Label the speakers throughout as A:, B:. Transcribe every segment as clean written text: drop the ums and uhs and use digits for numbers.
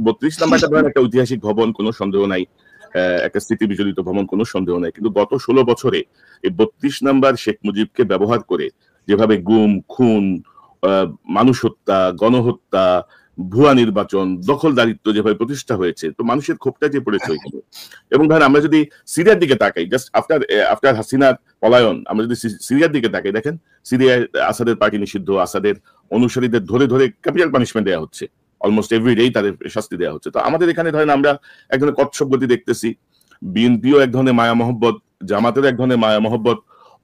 A: 32 নাম্বারটা ধরেন একটা ঐতিহাসিক ভবন, কোনো সন্দেহ নাই, একটা স্মৃতি বিজড়িত ভবন, কোনো সন্দেহ নাই, কিন্তু গত 16 বছরে এই 32 নাম্বার শেখ মুজিবকে ব্যবহার করে যেভাবে গুম, খুন, মানুষ হত্যা, গণহত্যা, ভুয়া নির্বাচন, দখলদারিত্ব যেভাবে প্রতিষ্ঠা হয়েছে, তো মানুষের ক্ষোভটা যে পড়েছে ওইখানে। এবং ধরেন আমরা যদি সিরিয়ার দিকে তাকাই, জাস্ট আফটার হাসিনার পলায়ন, আমরা যদি সিরিয়ার দিকে তাকাই, দেখেন সিরিয়ায় আসাদের পার্টি নিষিদ্ধ, আসাদের অনুসারীদের ধরে ধরে ক্যাপিটাল পানিশমেন্ট দেওয়া হচ্ছে, অলমোস্ট এভরিডেই তাদের শাস্তি দেওয়া হচ্ছে। তো আমাদের এখানে ধরেন আমরা এক ধরনের কচ্ছপ গতি দেখতেছি, বিএনপিও এক ধরনের মায়া মহব্বত, জামাতের এক ধরনের মায়া মহব্বত,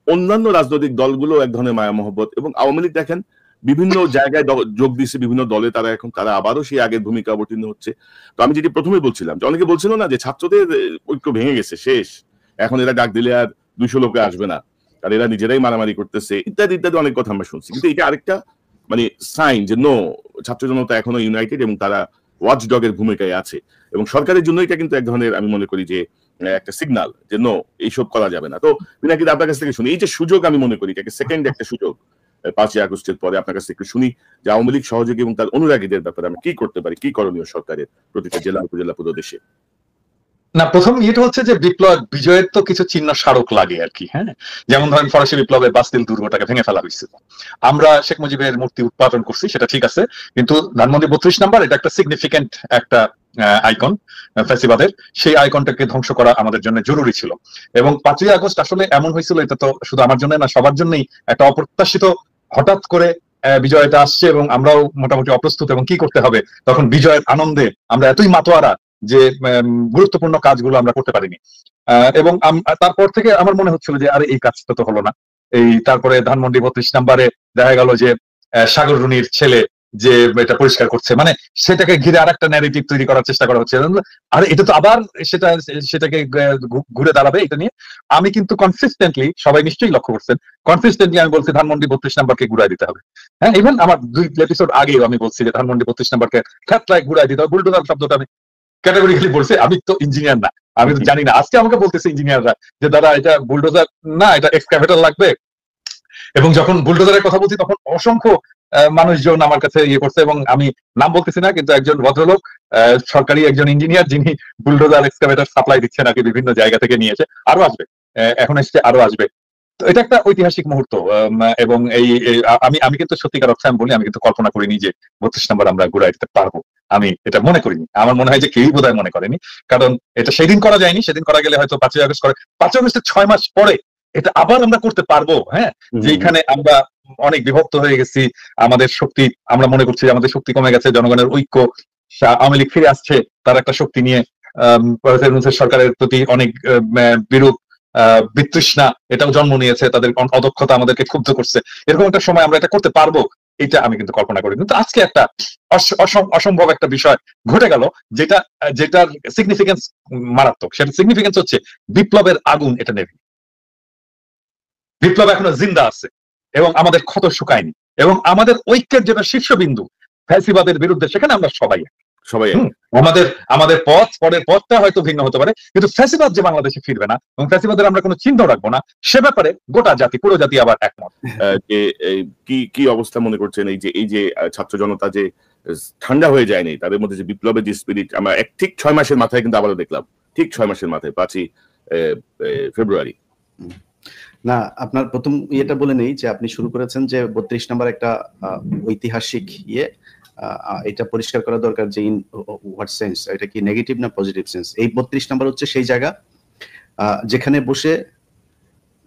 A: অন্যান্য রাজনৈতিক দলগুলো এক ধরনের মায়া মহব্বত, এবং আওয়ামী লীগ দেখেন বিভিন্ন জায়গায় যোগ দিচ্ছে, বিভিন্ন দলে তারা আবারও সেই আগের ভূমিকা অবতীর্ণ হচ্ছে। তো আমি যেটি প্রথমে বলছিলাম যে অনেকে বলছিল না যে ছাত্রদের ঐক্য ভেঙে গেছে, শেষ, এখন এরা ডাক দিলে আর 200 লোকে আসবে না, আর এরা নিজেরাই মারামারি করতেছে, ইত্যাদি ইত্যাদি অনেক কথা আমরা শুনছি। কিন্তু এটা আরেকটা মানে সাইন যে নো, ছাত্র জনতা এখনো ইউনাইটেড এবং তারা ওয়াচ ডগের ভূমিকায় আছে, এবং সরকারের জন্য এটা কিন্তু এক ধরনের আমি মনে করি যে একটা সিগনাল যে নো, এইসব করা যাবে না। তো পিনাকি আপনার কাছ থেকে শুনি, এই যে সুযোগ, আমি মনে করি এটাকে সেকেন্ড একটা সুযোগ 5ই আগস্টের পরে আপনার কাছ থেকে একটু শুনি যে আওয়ামী লীগ সহযোগী এবং তার অনুরাগীদের ব্যাপারে আমরা কি করতে পারি, কি করণীয় সরকারের প্রতিটা জেলা উপজেলা পুরো দেশে।
B: না, প্রথম ইয়েটা হচ্ছে যে বিপ্লব বিজয়ের তো কিছু চিহ্ন স্মারক লাগে আর কি। হ্যাঁ, যেমন ধরেন ফরাসি বিপ্লবে বাস্তিল দুর্গটাকে ভেঙে ফেলা হয়েছিল, আমরা শেখ মুজিবের মূর্তি উৎপাদন করছি, সেটা ঠিক আছে, কিন্তু ধানমন্ডি 32 নাম্বার এটা একটা সিগনিফিকেন্ট একটা আইকন ফ্যাসিবাদের, সেই আইকনটাকে ধ্বংস করা আমাদের জন্য জরুরি ছিল। এবং 5ই আগস্ট আসলে এমন হয়েছিল, এটা তো শুধু আমার জন্য না, সবার জন্যই একটা অপ্রত্যাশিত, হঠাৎ করে বিজয়টা আসছে এবং আমরাও মোটামুটি অপ্রস্তুত, এবং কি করতে হবে তখন বিজয়ের আনন্দে আমরা এতই মাতোয়ারা যে গুরুত্বপূর্ণ কাজগুলো আমরা করতে পারিনি। এবং তারপর থেকে আমার মনে হচ্ছিল যে আরে এই কাজটা তো হলো না। এই তারপরে ধানমন্ডি 32 নাম্বারে দেখা গেল যে সাগর রুনির ছেলে যে এটা পরিষ্কার করছে, মানে সেটাকে ঘিরে আর একটা ন্যারেটিভ তৈরি করার চেষ্টা করা হচ্ছে, আর এটা তো আবার সেটাকে ঘুরে দাঁড়াবে এটা নিয়ে। আমি কিন্তু কনসিস্টেন্টলি, সবাই নিশ্চয়ই লক্ষ্য করছেন, কনসিস্টেন্টলি আমি বলছি ধানমন্ডি 32 নাম্বারকে ঘুরাই দিতে হবে। হ্যাঁ, ইভেন আমার 2 এপিসোড আগেও আমি বলছি যে ধানমন্ডি 32 নাম্বারকে খেতলায় ঘুরাই দিতে হবে। বুলডোজার শব্দটা আমি ক্যাটাগরিক্যালি বলছে, আমি তো ইঞ্জিনিয়ার না, আমি তো জানি না, আজকে আমাকে বলতেছে ইঞ্জিনিয়াররা যে দাদা এটা বুলডোজার না, এটা এক্সকাভেটর লাগবে। এবং যখন বুলডোজারের কথা বলছি তখন অসংখ্য মানুষজন আমার কাছে ইয়ে করছে, এবং আমি নাম বলতেছি না, কিন্তু একজন ভদ্রলোক সরকারি একজন ইঞ্জিনিয়ার, যিনি বুলডোজার এক্সকাভেটর সাপ্লাই দিচ্ছে নাকি বিভিন্ন জায়গা থেকে নিয়ে এসে, আরো আসবে, এখন এসছে আরো আসবে। তো এটা একটা ঐতিহাসিক মুহূর্ত। এবং এই আমি কিন্তু সত্যিকার অর্থে আমি বলি, আমি কিন্তু কল্পনা করিনি যে 32 নাম্বার আমরা ঘুরাই দিতে পারবো, আমি এটা মনে করিনি। আমার মনে হয় যে কেউই বোধহয় মনে করেনি, কারণ এটা সেদিন করা যায়নি, সেদিন করা গেলে হয়তো 5ই আগস্ট করে 5ই আগস্টের 6 মাস পরে এটা আবার আমরা করতে পারবো। হ্যাঁ, যেখানে আমরা অনেক বিভক্ত হয়ে গেছি, আমাদের শক্তি, আমরা মনে করছি আমাদের শক্তি কমে গেছে, জনগণের ঐক্য, আওয়ামী লীগ ফিরে আসছে তার একটা শক্তি নিয়ে, সরকারের প্রতি অনেক বিরূপ বিতৃষ্ণা এটাও জন্ম নিয়েছে, তাদের অদক্ষতা আমাদেরকে ক্ষুব্ধ করছে, এরকম একটা সময় আমরা এটা করতে পারবো, এটা আমি কিন্তু কল্পনা করি। কিন্তু আজকে একটা অসম্ভব একটা বিষয় ঘটে গেল, যেটার সিগনিফিকেন্স মারাত্মক। সেটা সিগনিফিকেন্স হচ্ছে বিপ্লবের আগুন এটা নেবে, বিপ্লব এখনো জিন্দা আছে এবং আমাদের ক্ষত শুকায়নি, এবং আমাদের ঐক্যের যেটা শীর্ষবিন্দু ফ্যাসিবাদের বিরুদ্ধে, সেখানে আমরা সবাই আমাদের পরের পথটা হয়তো ভিন্ন হতে পারে, কিন্তু ফ্যাসিবাদ যে বাংলাদেশে ফিরবে না এবং ফ্যাসিবাদের আমরা কোনো চিহ্ন রাখবো না, সে ব্যাপারে গোটা জাতি, পুরো জাতি আবার একমত।
A: কি অবস্থা মনে করছেন এই যে ছাত্র জনতা যে ঠান্ডা হয়ে যায়নি, তাদের মধ্যে যে বিপ্লবের যে স্পিরিট, আমরা ঠিক 6 মাসের মাথায় কিন্তু আবারও দেখলাম, ঠিক 6 মাসের মাথায় 5ই ফেব্রুয়ারি।
C: না, আপনার প্রথম ইয়েটা বলে নেই যে আপনি শুরু করেছেন যে 32 নাম্বার একটা ঐতিহাসিক ইয়ে, এটা পরিষ্কার করা দরকার যে ইন হোয়াট সেন্স, এটা কি নেগেটিভ না পজিটিভ সেন্স। এই 32 নাম্বার হচ্ছে সেই জায়গা যেখানে বসে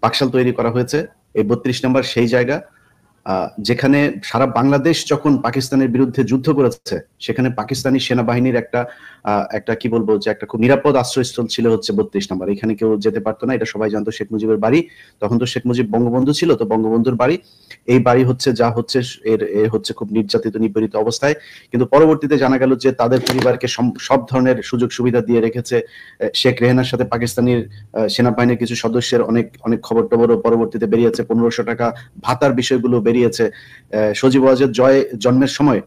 C: পাকশাল তৈরি করা হয়েছে। এই 32 নাম্বার সেই জায়গা যেখানে সারা বাংলাদেশ যখন পাকিস্তানের বিরুদ্ধে যুদ্ধ করেছে, সেখানে পাকিস্তানি সেনাবাহিনীর একটা কি বলবো যে একটা খুব নিরাপদ আশ্রয়স্থল ছিল হচ্ছে 32 নাম্বার। এখানে কেউ যেতে পারতো না, এটা সবাই জানতো। শেখ মুজিবের বাড়ি, তখন তো শেখ মুজিব বঙ্গবন্ধু ছিল, তো বঙ্গবন্ধুর বাড়ি, এই বাড়ি হচ্ছে যা হচ্ছে এর হচ্ছে খুব নির্যাতিত নিপীড়িত অবস্থায়। কিন্তু পরবর্তীতে জানা গেল যে তাদের পরিবারকে সব ধরনের সুযোগ সুবিধা দিয়ে রেখেছে শেখ রেহানার সাথে পাকিস্তানের সেনাবাহিনীর কিছু সদস্যের অনেক খবর টবরও পরবর্তীতে বেরিয়েছে, 1500 টাকা ভাতার বিষয়গুলো বেরিয়েছে। সজীব ওয়াজেদ জন্মের সময়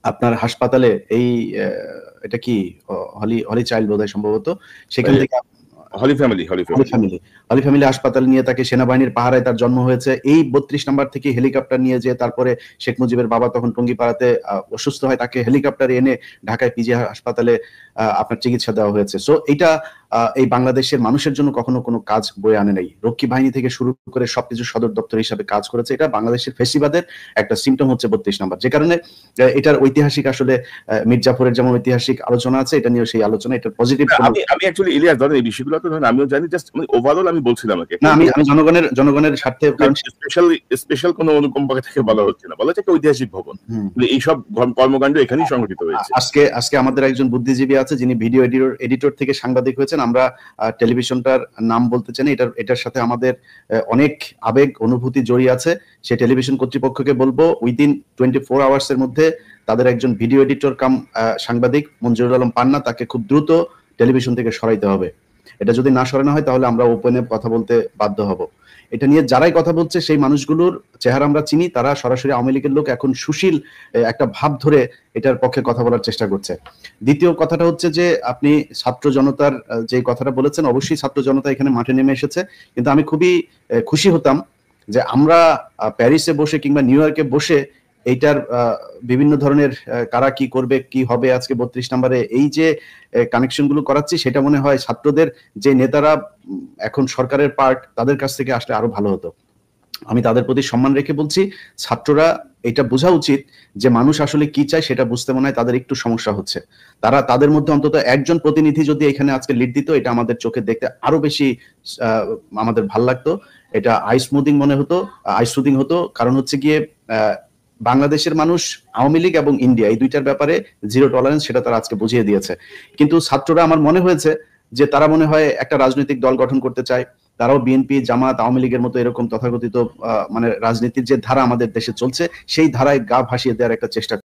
C: আপনার হাসপাতালে এই এটা কি হলি চাইল্ড বোধহয় সম্ভবত, সেখান থেকে
A: হলি ফ্যামিলি
C: হলি ফ্যামিলি হাসপাতাল নিয়ে তাকে সেনাবাহিনীর পাহারায় তার জন্ম হয়েছে। এই 32 নাম্বার থেকে হেলিকপ্টার নিয়ে যে তারপরে শেখ মুজিবের বাবা তখন টঙ্গিপাড়াতে অসুস্থ হয়, তাকে হেলিকপ্টারে এনে ঢাকায় পিজি হাসপাতালে আপনার চিকিৎসা দেওয়া হয়েছে। সো এটা এই বাংলাদেশের মানুষের জন্য কখনো কোনো কাজ বয়ে আনে নাই। রক্ষী বাহিনী থেকে শুরু করে সবকিছু সদর দপ্তর হিসাবে কাজ করেছে। এটা বাংলাদেশের ফেসিবাদের একটা সিম্পটম হচ্ছে 32 নাম্বার, যে কারণে এটার ঐতিহাসিক আসলে মির্জাফরের যেমন ঐতিহাসিক আলোচনা আছে, এটা নিয়ে সেই আলোচনা, এটা পজিটিভ।
A: আমি অ্যাকচুয়ালি ইলিয়াস ধরেন এই বিষয়গুলো তো ধরেন আমিও জানি, জাস্ট ওভারঅল আমি বলছিলাম
C: না, আমি জনগণের স্বার্থে
A: স্পেশাল কোনো অনুকম্পা থেকে বলা হচ্ছে না, বলা হচ্ছে একটা ঐতিহাসিক ভবন। এইসব কর্মকাণ্ড এখানেই সংঘটিত হয়েছে।
C: আজকে আমাদের একজন বুদ্ধিজীবী আছে যিনি ভিডিও এডিটর থেকে সাংবাদিক হয়েছেন। আমরা টেলিভিশনটার নাম বলতে চাই না, এটার সাথে আমাদের অনেক আবেগ অনুভূতি জড়িয়ে আছে। সেই টেলিভিশন কর্তৃপক্ষকে বলবো উইদিন 24 আওয়ার্সের মধ্যে তাদের একজন ভিডিও এডিটর কাম সাংবাদিক মঞ্জুরুল আলম পান্না, তাকে খুব দ্রুত টেলিভিশন থেকে সরাইতে হবে। এটা যদি না সরানো হয় তাহলে আমরা ওপেনে কথা বলতে বাধ্য হব। এটা নিয়ে যারাই কথা বলছে সেই মানুষগুলোর চেহারা আমরা চিনি, তারা সরাসরি আওয়ামী লীগের লোক, এখন সুশীল একটা ভাব ধরে এটার পক্ষে কথা বলার চেষ্টা করছে। দ্বিতীয় কথাটা হচ্ছে যে আপনি ছাত্র জনতার যে কথাটা বলেছেন, অবশ্যই ছাত্র জনতা এখানে মাঠে নেমে এসেছে, কিন্তু আমি খুবই খুশি হতাম যে আমরা প্যারিসে বসে কিংবা নিউ ইয়র্কে বসে এইটার বিভিন্ন ধরনের কারা কি করবে কি হবে আজকে 32 নম্বরে এই যে কানেকশন গুলো করাচ্ছি, সেটা মনে হয় ছাত্রদের যে নেতারা এখন সরকারের পার্ট, তাদের কাছ থেকে আসলে আরো ভালো হতো। আমি তাদের প্রতি সম্মান রেখে বলছি, ছাত্ররা এটা বোঝা উচিত যে মানুষ আসলে কি চায় সেটা বুঝতে মনে হয় তাদের একটু সমস্যা হচ্ছে। তাদের মধ্যে অন্তত একজন প্রতিনিধি যদি এখানে আজকে লিড দিত, এটা আমাদের চোখে দেখতে আরো বেশি আমাদের ভাল লাগতো। এটা আইসমুদিং মনে হতো, আইসুদিং হতো। কারণ হচ্ছে গিয়ে বাংলাদেশের মানুষ আওয়ামী লীগ এবং ইন্ডিয়া এই দুইটার ব্যাপারে জিরো টলারেন্স, সেটা তারা আজকে বুঝিয়ে দিয়েছে। কিন্তু ছাত্ররা আমার মনে হয়েছে যে তারা মনে হয় একটা রাজনৈতিক দল গঠন করতে চায়। তারাও বিএনপি, জামাত, আওয়ামী লীগের মতো এরকম তথাকথিত মানে রাজনীতির যে ধারা আমাদের দেশে চলছে, সেই ধারায় গা ভাসিয়ে দেওয়ার একটা চেষ্টা